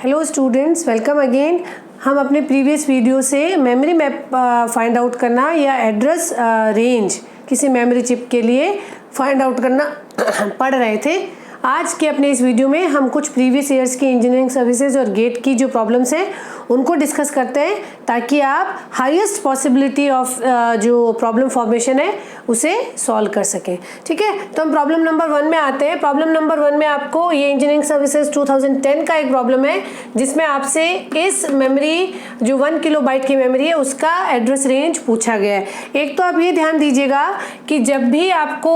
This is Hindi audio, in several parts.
Hello students, welcome again. हम अपने प्रीवियस वीडियो से मेमोरी मैप फाइंड आउट करना या एड्रेस रेंज किसी मेमोरी चिप के लिए फाइंड आउट करना पढ़ रहे थे। आज के अपने इस वीडियो में हम कुछ प्रीवियस ईयर्स की इंजीनियरिंग सर्विसेज और गेट की जो प्रॉब्लम्स हैं उनको डिस्कस करते हैं, ताकि आप हाईएस्ट पॉसिबिलिटी ऑफ जो प्रॉब्लम फॉर्मेशन है उसे सॉल्व कर सकें। ठीक है, तो हम प्रॉब्लम नंबर 1 में आते हैं। प्रॉब्लम नंबर 1 में आपको ये इंजीनियरिंग सर्विसेज 2010 का एक प्रॉब्लम है, जिसमें आपसे इस मेमोरी जो 1 किलोबाइट की मेमोरी है उसका एड्रेस रेंज पूछा गया है। एक तो आप ये ध्यान दीजिएगा कि जब भी आपको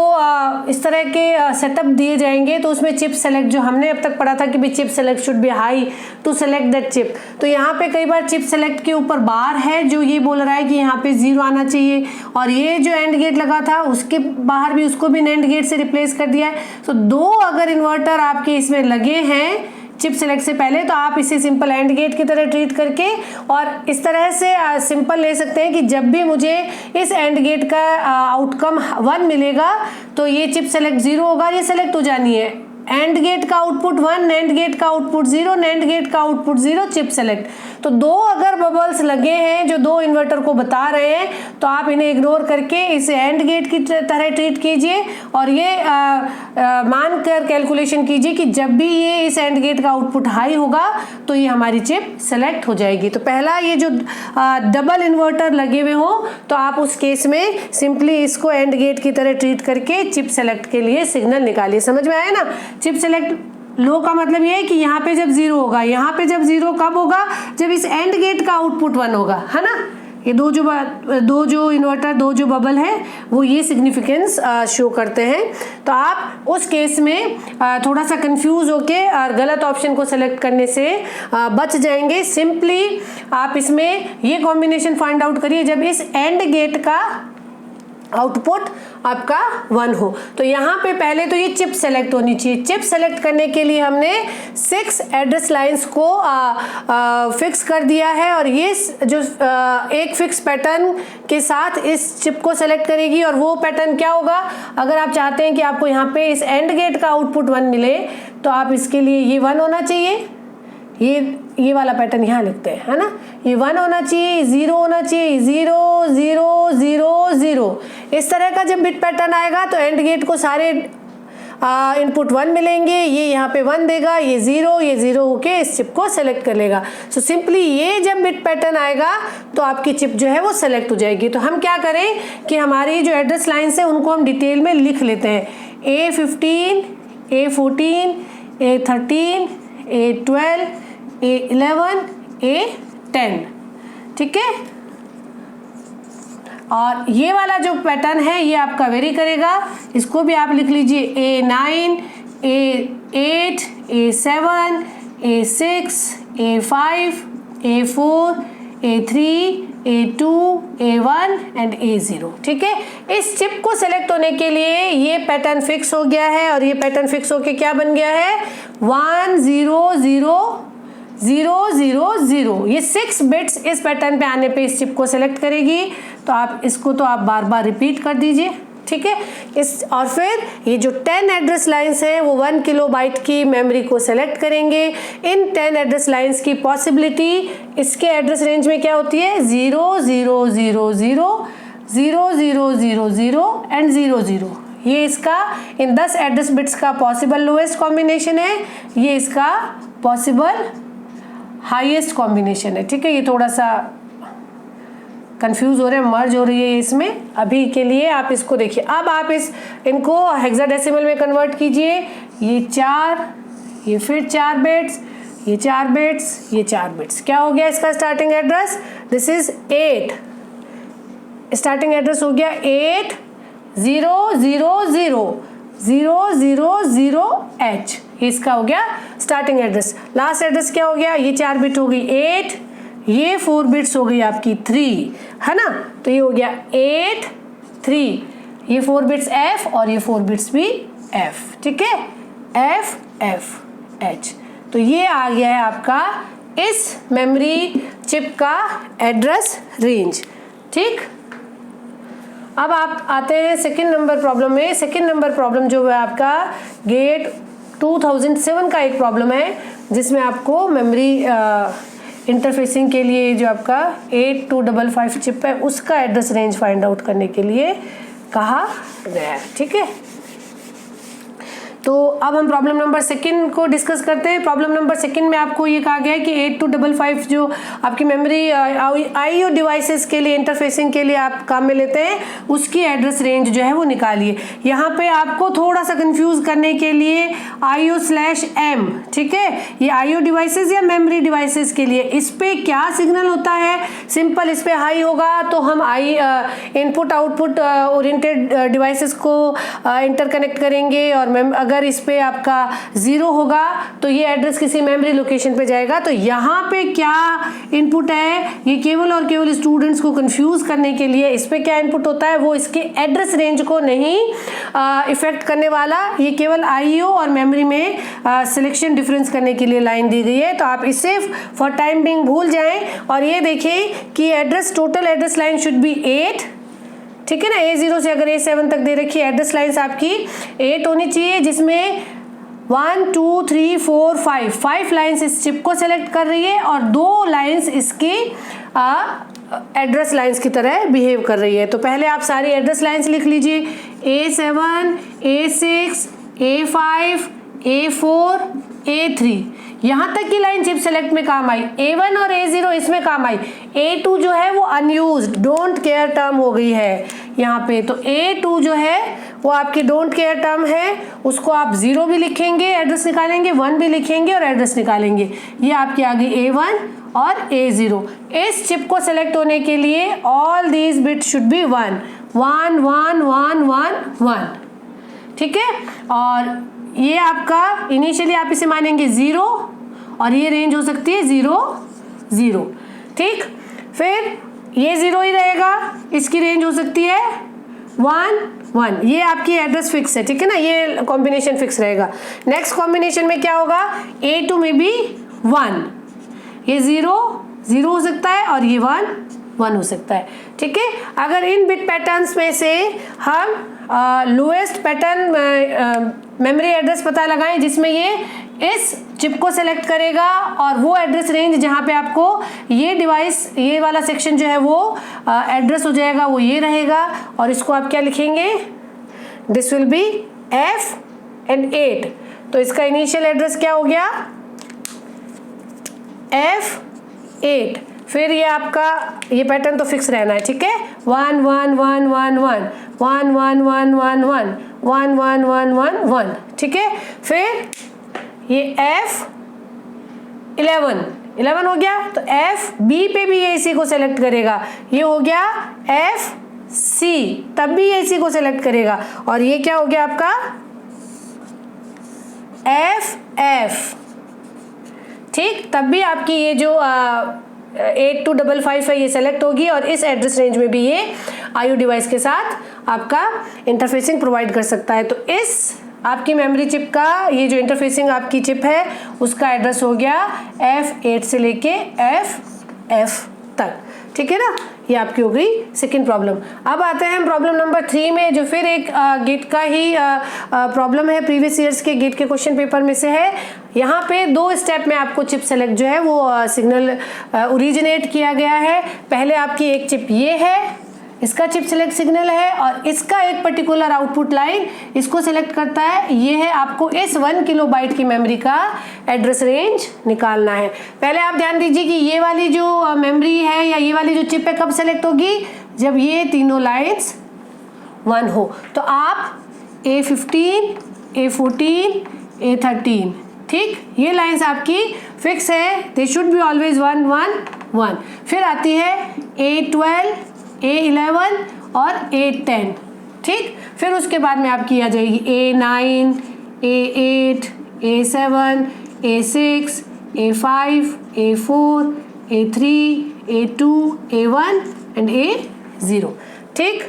इस तरह के सेटअप दिए जाएंगे तो उसमें चिप सेलेक्ट, जो हमने अब तक पढ़ा था कि भाई chip select should be high to select that chip, तो यहाँ पे कई बार चिप सेलेक्ट के ऊपर बार है जो ये बोल रहा है कि यहाँ पे 0 आना चाहिए, और ये जो एंड गेट लगा था उसके बाहर भी उसको भी एंड गेट से रिप्लेस कर दिया है। तो 2 अगर इन्वर्टर आपके इसमें लगे हैं चिप सेलेक्ट से पहले, तो आप इसे सिंपल एंड गेट की तरह ट्रीट करके और इस तरह से सिंपल ले सकते हैं कि जब भी मुझे इस एंड गेट का आउटकम 1 मिलेगा तो ये चिप सेलेक्ट 0 होगा, ये सेलेक्ट हो जानी है। एंड गेट का आउटपुट 1, एंड गेट का आउटपुट 0, एंड गेट का आउटपुट 0, चिप सेलेक्ट। तो 2 अगर बबल्स लगे हैं जो 2 इन्वर्टर को बता रहे हैं, तो आप इन्हें इग्नोर करके इसे एंड गेट की तरह ट्रीट कीजिए और ये मान कर कैलकुलेशन कीजिए कि जब भी ये इस एंड गेट का आउटपुट हाई होगा तो ये हमारी चिप सेलेक्ट हो जाएगी। तो पहला ये जो डबल इन्वर्टर लगे हुए हो तो आप उस केस में सिंपली इसको एंड गेट की तरह ट्रीट करके चिप सेलेक्ट के लिए सिग्नल निकालिए। समझ में आया ना? चिप सेलेक्ट लो का मतलब ये है कि यहाँ पे जब 0 होगा, यहाँ पे जब 0 कब होगा? जब इस एंड गेट का आउटपुट 1 होगा, है ना। ये दो जो इन्वर्टर, 2 जो बबल है वो ये सिग्निफिकेंस शो करते हैं। तो आप उस केस में थोड़ा सा कंफ्यूज होके और गलत ऑप्शन को सेलेक्ट करने से बच जाएंगे। सिंपली आप इसमें ये कॉम्बिनेशन फाइंड आउट करिए जब इस एंड गेट का आउटपुट आपका 1 हो। तो यहाँ पे पहले तो ये चिप सेलेक्ट होनी चाहिए। चिप सेलेक्ट करने के लिए हमने 6 एड्रेस लाइंस को फिक्स कर दिया है, और ये जो एक फिक्स पैटर्न के साथ इस चिप को सेलेक्ट करेगी। और वो पैटर्न क्या होगा? अगर आप चाहते हैं कि आपको यहाँ पे इस एंड गेट का आउटपुट 1 मिले, तो आप इसके लिए ये 1 होना चाहिए, ये वाला पैटर्न यहाँ लिखते हैं, है ना। ये 1 होना चाहिए, 0 होना चाहिए, 0 0 0 0। इस तरह का जब बिट पैटर्न आएगा तो एंड गेट को सारे इनपुट 1 मिलेंगे। ये यहाँ पे 1 देगा, ये 0 होके इस चिप को सेलेक्ट कर लेगा। सो सिंपली ये जब बिट पैटर्न आएगा तो आपकी चिप जो है वो सेलेक्ट हो जाएगी। तो हम क्या करें कि हमारी जो एड्रेस लाइन्स है उनको हम डिटेल में लिख लेते हैं। A15, A14, A13, A12, A11, A10, ठीक है। और ये वाला जो पैटर्न है ये आपका वेरी करेगा, इसको भी आप लिख लीजिए। A9, A8, A7, A6, A5, A4, A3, A2, A1 and A0, ठीक है। इस चिप को सेलेक्ट होने के लिए ये पैटर्न फिक्स हो गया है, और ये पैटर्न फिक्स होके क्या बन गया है? 1 0 0 0 0 0। ये 6 बिट्स इस पैटर्न पे आने पे इस चिप को सेलेक्ट करेगी। तो आप इसको तो आप बार बार रिपीट कर दीजिए, ठीक है। और फिर ये जो 10 एड्रेस लाइंस हैं वो 1 किलोबाइट की मेमोरी को सेलेक्ट करेंगे। इन 10 एड्रेस लाइंस की पॉसिबिलिटी इसके एड्रेस रेंज में क्या होती है? 0 0 0 0 0 0 0 0 एंड 0 0। ये इसका इन 10 एड्रेस बिट्स का पॉसिबल लोएस्ट कॉम्बिनेशन है, ये इसका पॉसिबल हाईएस्ट कॉम्बिनेशन है, ठीक है। ये थोड़ा सा कंफ्यूज हो रहे हैं, मर्ज हो रही है इसमें। अभी के लिए आप इसको देखिए। अब आप इनको हेक्साडेसिमल में कन्वर्ट कीजिए। ये 4, ये फिर 4 बिट्स, ये 4 बिट्स, ये 4 बिट्स। क्या हो गया इसका starting address? This is 8। Starting address हो गया 8 0 0 0 0 0 0 H। इसका हो गया स्टार्टिंग एड्रेस। लास्ट एड्रेस क्या हो गया? ये 4 बिट हो गई 8, ये 4 बिट्स हो गई आपकी 3, है ना। तो ये हो गया 8 3, ये 4 बिट्स F और ये 4 बिट्स भी F, ठीक है। F F H। तो ये आ गया है आपका इस मेमोरी चिप का एड्रेस रेंज, ठीक। अब आप आते हैं सेकंड नंबर प्रॉब्लम में। सेकंड नंबर प्रॉब्लम जो है आपका गेट 2007 का एक प्रॉब्लम है। जिसमें आपको मेमोरी इंटरफेसिंग के लिए जो आपका 8255 चिप है उसका एड्रेस रेंज फाइंड आउट करने के लिए कहा गया है। ठीक है, तो अब हम प्रॉब्लम नंबर सेकंड को डिस्कस करते हैं। प्रॉब्लम नंबर सेकंड में आपको ये कहा गया है कि 8255 जो आपकी मेमोरी आईओ डिवाइसेस के लिए इंटरफेसिंग के लिए आप काम में लेते हैं उसकी एड्रेस रेंज जो है वो निकालिए। यहाँ पे आपको थोड़ा सा कंफ्यूज करने के लिए IO/M, ठीक है, ये आईओ डिवाइसेस या मेमोरी डिवाइसेस के लिए इस पे क्या सिग्नल होता है, सिंपल इस पे हाई होगा तो हम इनपुट आउटपुट ओरिएंटेड डिवाइसेस को इंटरकनेक्ट करेंगे, और अगर इस पे आपका 0 होगा तो ये एड्रेस किसी मेमोरी लोकेशन पे जाएगा। तो यहाँ पे क्या इनपुट है, ये केवल और केवल स्टूडेंट्स को कंफ्यूज करने के लिए इस पे क्या इनपुट होता है वो इसके एड्रेस रेंज को नहीं इफेक्ट करने वाला, ये केवल आईओ और मेमोरी में सिलेक्शन डिफरेंस करने के लिए लाइन दी गई है। तो आप इसे फॉर टाइम बिंग भूल जाएं और ये देखें कि address total address line should be 8, ठीक है ना। A0 से अगर A7 तक दे रखी एड्रेस लाइन्स आपकी 8 होनी चाहिए, जिसमें 1 2 3 4 5 लाइन्स इस चिप को सेलेक्ट कर रही है और 2 लाइन्स इसकी एड्रेस लाइन्स की तरह बिहेव कर रही है। तो पहले आप सारी एड्रेस लाइन्स लिख लीजिए, A7 A6 A5 A4 A3, यहाँ तक की लाइन चिप सेलेक्ट में काम आई। A1 और A0 इसमें काम आई। A2 जो है वो अनयूज्ड डोंट केयर टर्म हो गई है यहाँ पे, तो A2 जो है वो आपकी डोंट केयर टर्म है, उसको आप 0 भी लिखेंगे एड्रेस निकालेंगे, 1 भी लिखेंगे और एड्रेस निकालेंगे। ये आपकी आ गई A1 और A0। इस चिप को सेलेक्ट होने के लिए all these bit should be 1 1 1 1 1 1, ठीक है। और ये आपका इनिशियली आप इसे मानेंगे 0 और ये रेंज हो सकती है 0 0, ठीक। फिर ये 0 ही रहेगा, इसकी रेंज हो सकती है 1 1, ये आपकी एड्रेस फिक्स है, ठीक है ना, ये कॉम्बिनेशन फिक्स रहेगा। नेक्स्ट कॉम्बिनेशन में क्या होगा, A2 में भी 1, ये 0 0 हो सकता है और ये 1 1 हो सकता है, ठीक है। अगर इन बिट पैटर्न्स में से हम लोएस्ट पैटर्न मेमोरी एड्रेस पता लगाएं जिसमें ये इस चिप को सेलेक्ट करेगा और वो एड्रेस रेंज जहाँ पे आपको ये डिवाइस ये वाला सेक्शन जो है वो एड्रेस हो जाएगा, वो ये रहेगा। और इसको आप क्या लिखेंगे, this will be F and 8। तो इसका इनिशियल एड्रेस क्या हो गया, F8। फिर ये आपका ये पैटर्न तो फिक्स रहना है, ठीक है, 1 1 1 1 1 1 1 1 1 1 1 1 1 1 1, ठीक है। फिर ये F11 हो गया, तो FB पे भी ये इसी को सेलेक्ट करेगा, ये हो गया FC, तब भी ये इसी को सेलेक्ट करेगा। और ये क्या हो गया आपका FF, ठीक, तब भी आपकी ये जो 8255 है ये सेलेक्ट होगी और इस एड्रेस रेंज में भी ये आईओ डिवाइस के साथ आपका इंटरफेसिंग प्रोवाइड कर सकता है। तो इस आपकी मेमोरी चिप का ये जो इंटरफेसिंग आपकी चिप है उसका एड्रेस हो गया F8 से लेके FF तक, ठीक है ना। ये आपकी हो गई सेकंड प्रॉब्लम। अब आते हैं हम प्रॉब्लम नंबर 3 में, जो फिर एक गेट का ही प्रॉब्लम है, प्रीवियस ईयर्स के गेट के क्वेश्चन पेपर में से है। यहाँ पे 2 स्टेप में आपको चिप सेलेक्ट जो है वो सिग्नल ओरिजिनेट किया गया है। पहले आपकी एक चिप ये है, इसका चिप सेलेक्ट सिग्नल है और इसका एक पर्टिकुलर आउटपुट लाइन इसको सेलेक्ट करता है। ये है आपको इस 1 किलोबाइट की मेमोरी का एड्रेस रेंज निकालना है। पहले आप ध्यान दीजिए कि ये वाली जो मेमोरी है या ये वाली जो चिप है कब सेलेक्ट होगी, जब ये तीनों लाइन्स 1 हो। तो आप A15 A14 A13, ठीक, ये लाइन्स आपकी फिक्स है, दे शुड बी ऑलवेज 1 1 1। फिर आती है A12 A11 और A10, ठीक। फिर उसके बाद में आपकी आ जाएगी A9 A8 A7 A6 A5 A4 A3 A2 A1 and A0, ठीक।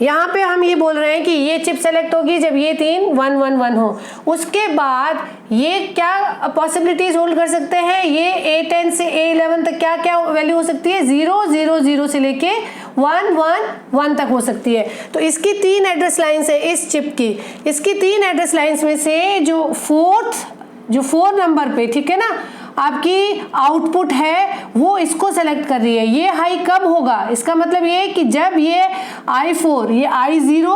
यहाँ पे हम ये बोल रहे हैं कि ये चिप सेलेक्ट होगी जब ये 3 1 1 1 हो। उसके बाद ये क्या पॉसिबिलिटीज होल्ड कर सकते हैं, ये A10 से A11 तक क्या क्या वैल्यू हो सकती है, 0 0 0 से लेके 1 1 1 तक हो सकती है। तो इसकी 3 एड्रेस लाइन्स है इस चिप की, इसकी 3 एड्रेस लाइन्स में से जो 4th जो 4 नंबर पे, ठीक है ना, आपकी आउटपुट है वो इसको सेलेक्ट कर रही है। ये हाई कब होगा, इसका मतलब ये कि जब ये I4, ये I0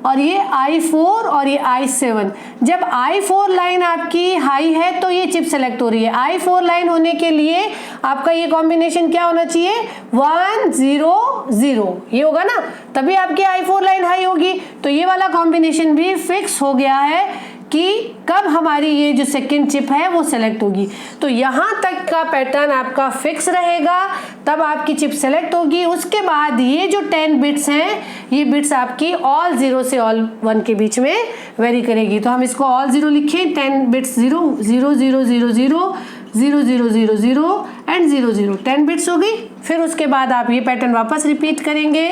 और ये I4 और ये I7, जब I4 लाइन आपकी हाई है तो ये चिप सेलेक्ट हो रही है। I4 लाइन होने के लिए आपका ये कॉम्बिनेशन क्या होना चाहिए, 1 0 0, ये होगा ना, तभी आपकी I4 लाइन हाई होगी। तो ये वाला कॉम्बिनेशन भी फिक्स हो गया है कि कब हमारी ये जो सेकंड चिप है वो सेलेक्ट होगी। तो यहाँ तक का पैटर्न आपका फिक्स रहेगा, तब आपकी चिप सेलेक्ट होगी। उसके बाद ये जो 10 बिट्स हैं, ये बिट्स आपकी ऑल 0 से ऑल 1 के बीच में वेरी करेगी। तो हम इसको ऑल 0 लिखें, 10 बिट्स 0 0 0 0 0 0 0 0 0 एंड 0 0, 10 बिट्स हो गई। फिर उसके बाद आप ये पैटर्न वापस रिपीट करेंगे,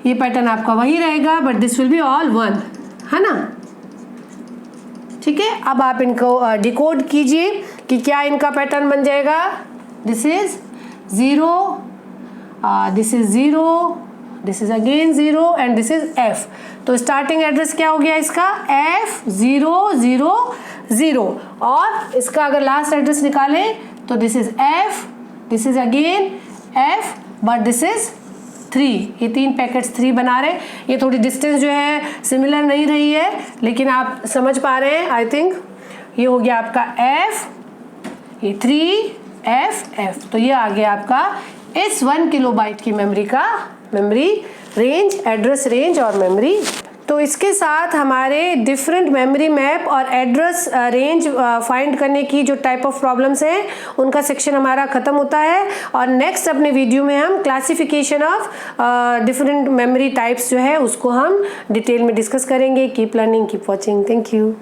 ये पैटर्न आपका वही रहेगा, but this will be all 1, है ना, ठीक है। अब आप इनको डिकोड कीजिए कि क्या इनका पैटर्न बन जाएगा। This is 0, this is 0, this is again 0 and this is F। तो स्टार्टिंग एड्रेस क्या हो गया इसका, F0 0 0, और इसका अगर लास्ट एड्रेस निकालें तो this is F, this is again F, but this is 3, ये 3 पैकेट्स 3 बना रहे हैं। ये थोड़ी डिस्टेंस जो है सिमिलर नहीं रही है, लेकिन आप समझ पा रहे हैं आई थिंक। ये हो गया आपका F, ये 3 F। तो ये आ गया आपका इस 1 किलोबाइट की मेमोरी का मेमोरी रेंज, एड्रेस रेंज और मेमोरी। तो इसके साथ हमारे डिफरेंट मेमोरी मैप और एड्रेस रेंज फाइंड करने की जो टाइप ऑफ प्रॉब्लम्स हैं उनका सेक्शन हमारा ख़त्म होता है। और नेक्स्ट अपने वीडियो में हम classification of different memory types जो है उसको हम डिटेल में डिस्कस करेंगे। Keep learning, keep watching, thank you.